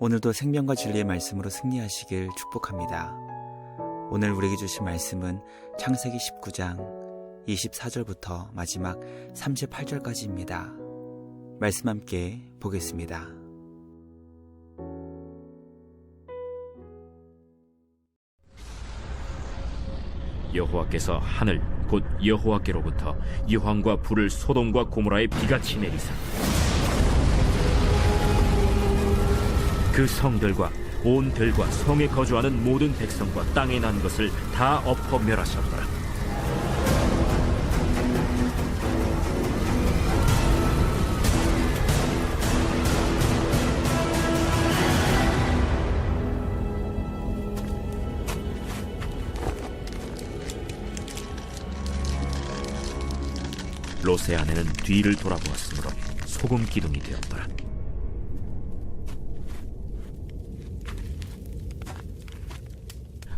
오늘도 생명과 진리의 말씀으로 승리하시길 축복합니다. 오늘 우리에게 주신 말씀은 창세기 19장 24절부터 마지막 38절까지입니다. 말씀 함께 보겠습니다. 여호와께서 하늘 곧 여호와께로부터 유황과 불을 소돔과 고모라에 비같이 내리사 그 성들과 온 들과 성에 거주하는 모든 백성과 땅에 난 것을 다 엎어 멸하셨더라. 롯의 아내는 뒤를 돌아보았으므로 소금 기둥이 되었더라.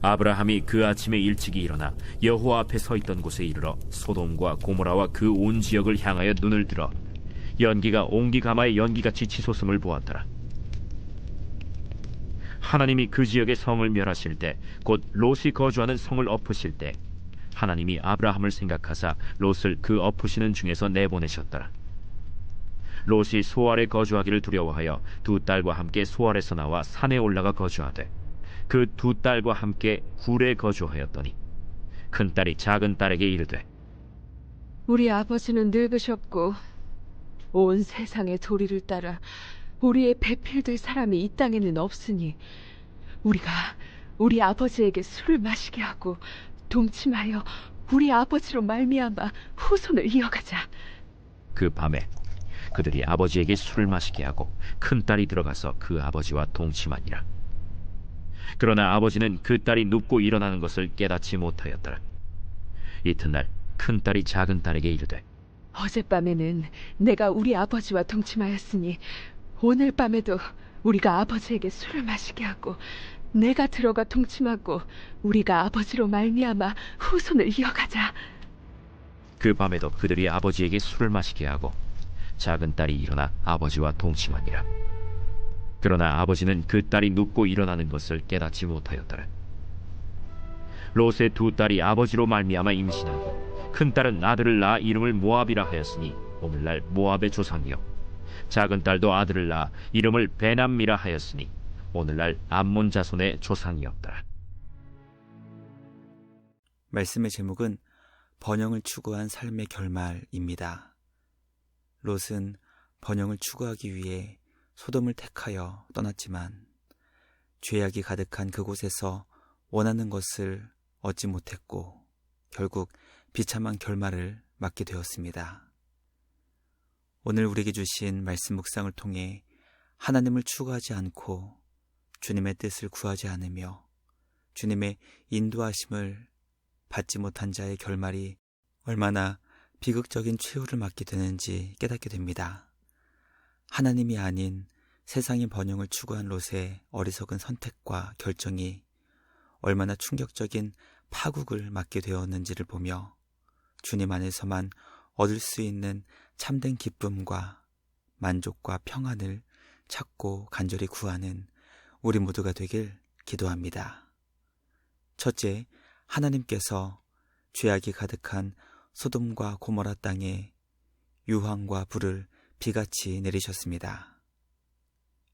아브라함이 그 아침에 일찍이 일어나 여호와 앞에 서 있던 곳에 이르러 소돔과 고모라와 그 온 지역을 향하여 눈을 들어 연기가 옹기가마의 연기같이 치솟음을 보았더라. 하나님이 그 지역의 성을 멸하실 때 곧 롯이 거주하는 성을 엎으실 때 하나님이 아브라함을 생각하사 롯을 그 엎으시는 중에서 내보내셨더라. 롯이 소알에 거주하기를 두려워하여 두 딸과 함께 소알에서 나와 산에 올라가 거주하되 그 두 딸과 함께 굴에 거주하였더니 큰 딸이 작은 딸에게 이르되 우리 아버지는 늙으셨고 온 세상의 도리를 따라 우리의 배필될 사람이 이 땅에는 없으니 우리가 우리 아버지에게 술을 마시게 하고 동침하여 우리 아버지로 말미암아 후손을 이어가자. 그 밤에 그들이 아버지에게 술을 마시게 하고 큰 딸이 들어가서 그 아버지와 동침하니라. 그러나 아버지는 그 딸이 눕고 일어나는 것을 깨닫지 못하였더라. 이튿날 큰 딸이 작은 딸에게 이르되 어젯밤에는 내가 우리 아버지와 동침하였으니 오늘 밤에도 우리가 아버지에게 술을 마시게 하고 내가 들어가 동침하고 우리가 아버지로 말미암아 후손을 이어가자. 그 밤에도 그들이 아버지에게 술을 마시게 하고 작은 딸이 일어나 아버지와 동침하니라. 그러나 아버지는 그 딸이 눕고 일어나는 것을 깨닫지 못하였더라. 롯의 두 딸이 아버지로 말미암아 임신하고 큰 딸은 아들을 낳아 이름을 모압이라 하였으니 오늘날 모압의 조상이요 작은 딸도 아들을 낳아 이름을 베남미라 하였으니 오늘날 암몬 자손의 조상이었더라. 말씀의 제목은 번영을 추구한 삶의 결말입니다. 롯은 번영을 추구하기 위해 소돔을 택하여 떠났지만 죄악이 가득한 그곳에서 원하는 것을 얻지 못했고 결국 비참한 결말을 맞게 되었습니다. 오늘 우리에게 주신 말씀 묵상을 통해 하나님을 추구하지 않고 주님의 뜻을 구하지 않으며 주님의 인도하심을 받지 못한 자의 결말이 얼마나 비극적인 최후를 맞게 되는지 깨닫게 됩니다. 하나님이 아닌 세상의 번영을 추구한 롯의 어리석은 선택과 결정이 얼마나 충격적인 파국을 맞게 되었는지를 보며 주님 안에서만 얻을 수 있는 참된 기쁨과 만족과 평안을 찾고 간절히 구하는 우리 모두가 되길 기도합니다. 첫째, 하나님께서 죄악이 가득한 소돔과 고모라 땅에 유황과 불을 비같이 내리셨습니다.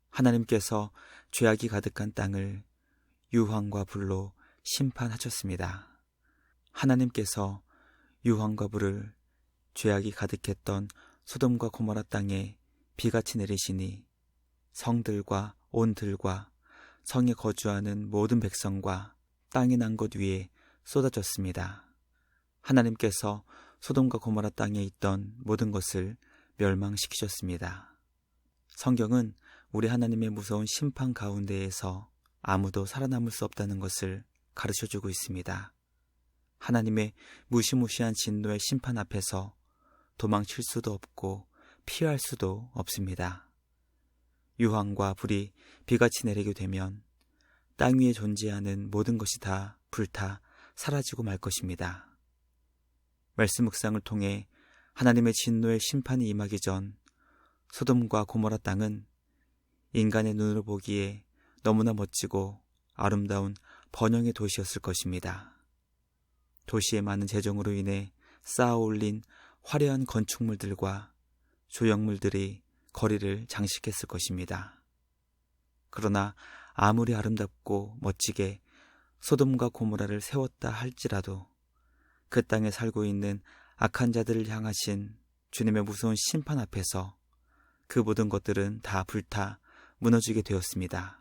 하나님께서 죄악이 가득한 땅을 유황과 불로 심판하셨습니다. 하나님께서 유황과 불을 죄악이 가득했던 소돔과 고모라 땅에 비같이 내리시니 성들과 온 들과 성에 거주하는 모든 백성과 땅이 난 것 위에 쏟아졌습니다. 하나님께서 소돔과 고모라 땅에 있던 모든 것을 멸망시키셨습니다. 성경은 우리 하나님의 무서운 심판 가운데에서 아무도 살아남을 수 없다는 것을 가르쳐주고 있습니다. 하나님의 무시무시한 진노의 심판 앞에서 도망칠 수도 없고 피할 수도 없습니다. 유황과 불이 비같이 내리게 되면 땅 위에 존재하는 모든 것이 다 불타 사라지고 말 것입니다. 말씀 묵상을 통해 하나님의 진노의 심판이 임하기 전 소돔과 고모라 땅은 인간의 눈으로 보기에 너무나 멋지고 아름다운 번영의 도시였을 것입니다. 도시의 많은 재정으로 인해 쌓아올린 화려한 건축물들과 조형물들이 거리를 장식했을 것입니다. 그러나 아무리 아름답고 멋지게 소돔과 고모라를 세웠다 할지라도 그 땅에 살고 있는 악한 자들을 향하신 주님의 무서운 심판 앞에서 그 모든 것들은 다 불타 무너지게 되었습니다.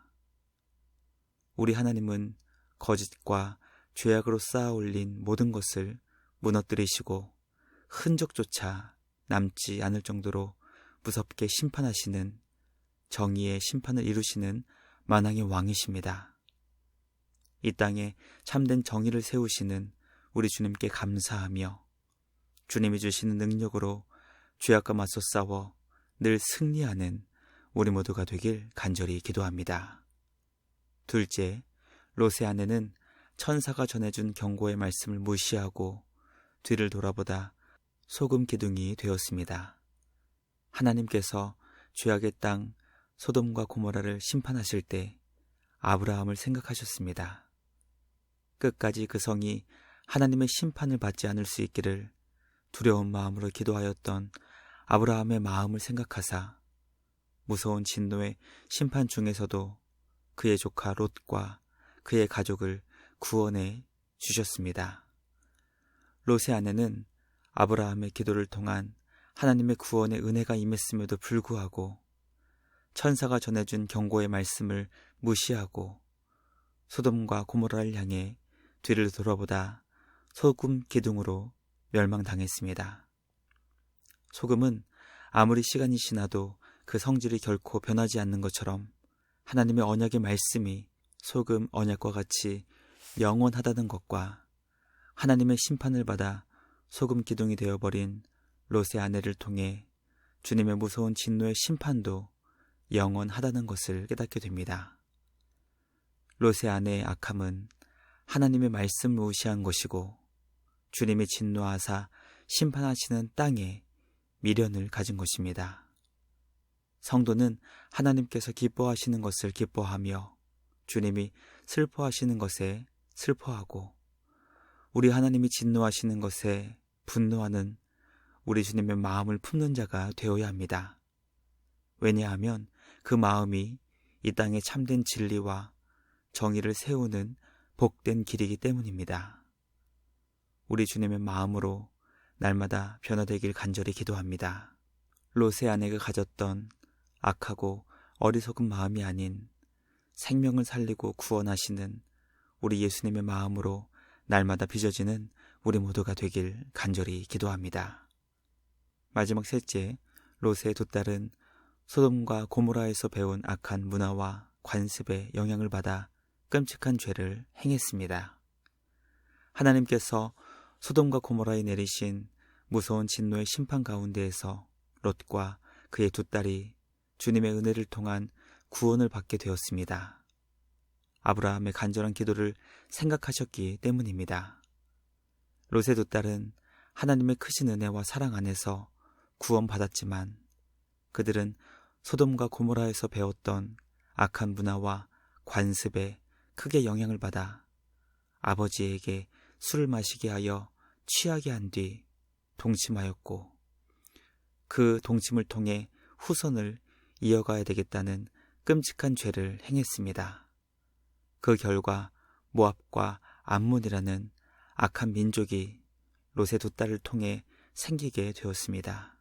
우리 하나님은 거짓과 죄악으로 쌓아올린 모든 것을 무너뜨리시고 흔적조차 남지 않을 정도로 무섭게 심판하시는 정의의 심판을 이루시는 만왕의 왕이십니다. 이 땅에 참된 정의를 세우시는 우리 주님께 감사하며 주님이 주시는 능력으로 죄악과 맞서 싸워 늘 승리하는 우리 모두가 되길 간절히 기도합니다. 둘째, 롯의 아내는 천사가 전해준 경고의 말씀을 무시하고 뒤를 돌아보다 소금 기둥이 되었습니다. 하나님께서 죄악의 땅 소돔과 고모라를 심판하실 때 아브라함을 생각하셨습니다. 끝까지 그 성이 하나님의 심판을 받지 않을 수 있기를 두려운 마음으로 기도하였던 아브라함의 마음을 생각하사 무서운 진노의 심판 중에서도 그의 조카 롯과 그의 가족을 구원해 주셨습니다. 롯의 아내는 아브라함의 기도를 통한 하나님의 구원의 은혜가 임했음에도 불구하고 천사가 전해준 경고의 말씀을 무시하고 소돔과 고모라를 향해 뒤를 돌아보다 소금 기둥으로 멸망당했습니다. 소금은 아무리 시간이 지나도 그 성질이 결코 변하지 않는 것처럼 하나님의 언약의 말씀이 소금 언약과 같이 영원하다는 것과 하나님의 심판을 받아 소금 기둥이 되어버린 롯의 아내를 통해 주님의 무서운 진노의 심판도 영원하다는 것을 깨닫게 됩니다. 롯의 아내의 악함은 하나님의 말씀을 무시한 것이고 주님이 진노하사 심판하시는 땅에 미련을 가진 것입니다. 성도는 하나님께서 기뻐하시는 것을 기뻐하며 주님이 슬퍼하시는 것에 슬퍼하고 우리 하나님이 진노하시는 것에 분노하는 우리 주님의 마음을 품는 자가 되어야 합니다. 왜냐하면 그 마음이 이 땅에 참된 진리와 정의를 세우는 복된 길이기 때문입니다. 우리 주님의 마음으로 날마다 변화되길 간절히 기도합니다. 롯의 아내가 가졌던 악하고 어리석은 마음이 아닌 생명을 살리고 구원하시는 우리 예수님의 마음으로 날마다 빚어지는 우리 모두가 되길 간절히 기도합니다. 마지막 셋째, 롯의 두 딸은 소돔과 고모라에서 배운 악한 문화와 관습에 영향을 받아 끔찍한 죄를 행했습니다. 하나님께서 소돔과 고모라에 내리신 무서운 진노의 심판 가운데에서 롯과 그의 두 딸이 주님의 은혜를 통한 구원을 받게 되었습니다. 아브라함의 간절한 기도를 생각하셨기 때문입니다. 롯의 두 딸은 하나님의 크신 은혜와 사랑 안에서 구원받았지만 그들은 소돔과 고모라에서 배웠던 악한 문화와 관습에 크게 영향을 받아 아버지에게 술을 마시게 하여 취하게 한 뒤 동침하였고 그 동침을 통해 후손을 이어가야 되겠다는 끔찍한 죄를 행했습니다. 그 결과 모압과 암몬이라는 악한 민족이 롯의 두 딸을 통해 생기게 되었습니다.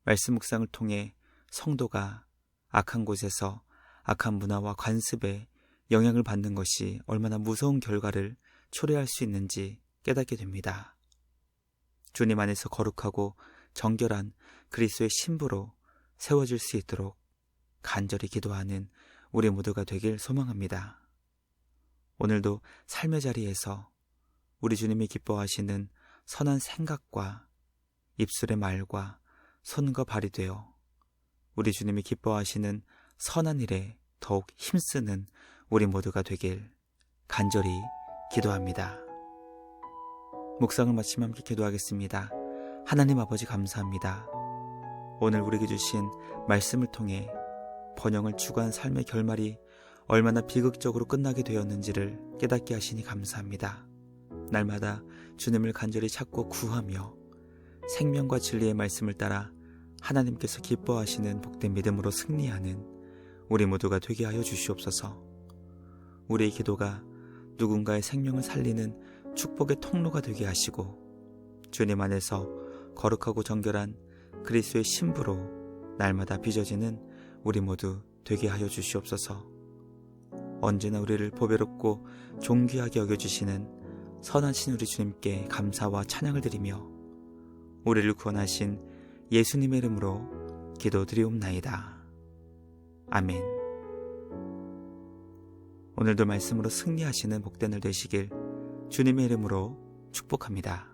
말씀 묵상을 통해 성도가 악한 곳에서 악한 문화와 관습에 영향을 받는 것이 얼마나 무서운 결과를 초래할 수 있는지 깨닫게 됩니다. 주님 안에서 거룩하고 정결한 그리스도의 신부로 세워질 수 있도록 간절히 기도하는 우리 모두가 되길 소망합니다. 오늘도 삶의 자리에서 우리 주님이 기뻐하시는 선한 생각과 입술의 말과 손과 발이 되어 우리 주님이 기뻐하시는 선한 일에 더욱 힘쓰는 우리 모두가 되길 간절히 기도합니다. 묵상을 마치며 함께 기도하겠습니다. 하나님 아버지 감사합니다. 오늘 우리에게 주신 말씀을 통해 번영을 추구한 삶의 결말이 얼마나 비극적으로 끝나게 되었는지를 깨닫게 하시니 감사합니다. 날마다 주님을 간절히 찾고 구하며 생명과 진리의 말씀을 따라 하나님께서 기뻐하시는 복된 믿음으로 승리하는 우리 모두가 되게 하여 주시옵소서. 우리의 기도가 누군가의 생명을 살리는 축복의 통로가 되게 하시고 주님 안에서 거룩하고 정결한 그리스도의 신부로 날마다 빚어지는 우리 모두 되게 하여 주시옵소서. 언제나 우리를 보배롭고 존귀하게 여겨주시는 선하신 우리 주님께 감사와 찬양을 드리며 우리를 구원하신 예수님의 이름으로 기도드리옵나이다. 아멘. 오늘도 말씀으로 승리하시는 복된 날 되시길 주님의 이름으로 축복합니다.